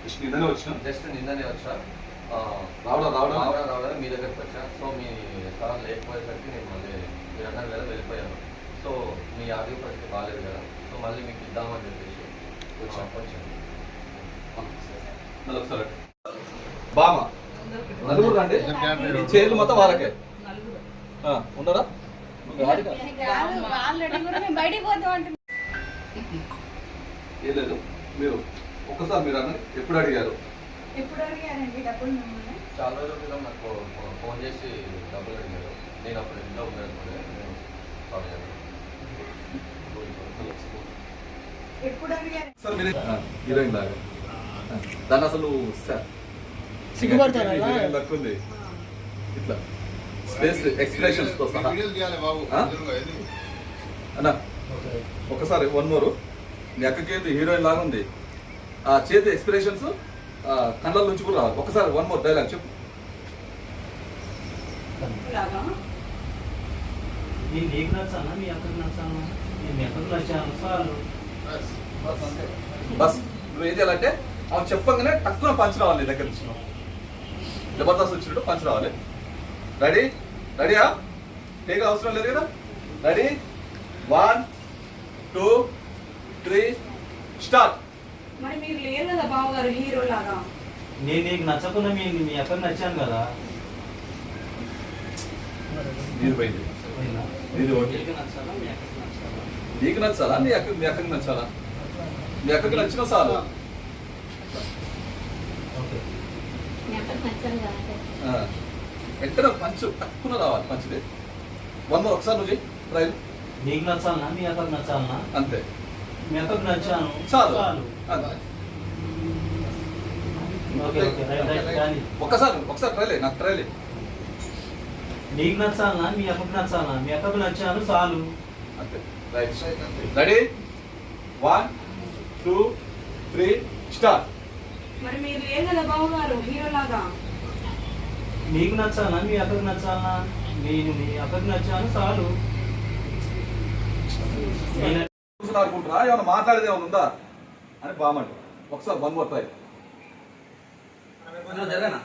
Just నిన్ననే వచ్చా రావడం మీ దగ్గరికి వచ్చా. సో మీ సార్ లేకపోయేసరికి నేను మళ్ళీ మీరు అన్నారు కదా వెళ్ళిపోయాను. సో మీ ఆర్థిక పరిస్థితి బాగాలేదు కదా, సో మళ్ళీ మీకు ఇద్దామని చెప్పేసి వచ్చాను. ఒకసారి బామ నలుగురు రండి, చైర్లు మొత్తం వాళ్ళకే ఉండరా? ఏం లేదు, మీరు ఒక్కసారి మీరు అన్న ఎప్పుడు అడిగారు? చాలా రోజుల క్రితం నాకు ఫోన్ చేసి డబ్బులు అడిగారు. నేను అప్పుడు ఇంట్లో ఉన్నాను. సార్ మీరు హీరోయిన్ లాగా దాన్ని అసలు సిగ్గుపడుతుంది ఇట్లా స్పేస్ ఎక్స్ప్రెషన్స్ తో సహా అన్నా. ఒకసారి వన్ మోర్, నీ అక్కకి హీరోయిన్ లాగా ఉంది, ఆ చేతి ఎక్స్ప్రెషన్స్ కళ్ళ నుంచి కూడా రావాలి. ఒకసారి వన్ మోర్ డైలాగ్ చెప్పు. నీకు నచ్చానా మీ అక్కడికి నచ్చానా? మీ అక్కడికి నచ్చాను చాలు. బస్ నువ్వు ఏం చేయాలంటే అవును చెప్పగానే తక్కువ పంచి రావాలి. నీ దగ్గర నుంచి జబర్దస్త్ వచ్చినట్టు పంచి రావాలి. రెడీ? రెడీయా? టేక్ అవసరం లేదు కదా. రెడీ? 1 2 3 స్టార్ట్. మరి మీరు లేరు కదా బావగారు హీరో లాగా. నేను నీకు నచ్చకుండా మీ అక్కడికి నచ్చాను కదా. నీది పోయింది. నీకు నచ్చాలా మీ అక్కకి నచ్చాలా? మీ అక్కకి నచ్చిన చాలు. ఎక్కడ పంచు తక్కువ రావాలి. పంచుది వన్ మోర్ ఒకసారి నువ్వు ట్రైల్. నీకు నచ్చాలనా మీ అక్కడికి నచ్చాలనా? అంతే. మీ అక్కడికి నచ్చాను చాలు. ఒకసారి ట్రైలే, నాకు ట్రైలే. నీకు నచ్చాలనా మీ అక్కడికి నచ్చాలనా? మీ అక్కడికి నచ్చాను చాలు. అంతే. రైట్. రెడీ? 1 2 3 స్టార్ట్. మరి మీరు లేరు కదా బావగారు హీరో లాగా. నీకు నచ్చాలనా మీ అక్కడికి నచ్చాలనా? నేను మీ అక్కడికి నచ్చాను చాలు. అనుకుంటారా ఏమన్నా మాట్లాడేది ఏమైనా ఉందా అని బామంట. ఒకసారి వన్ మోర్ ట్రై. జరగనా?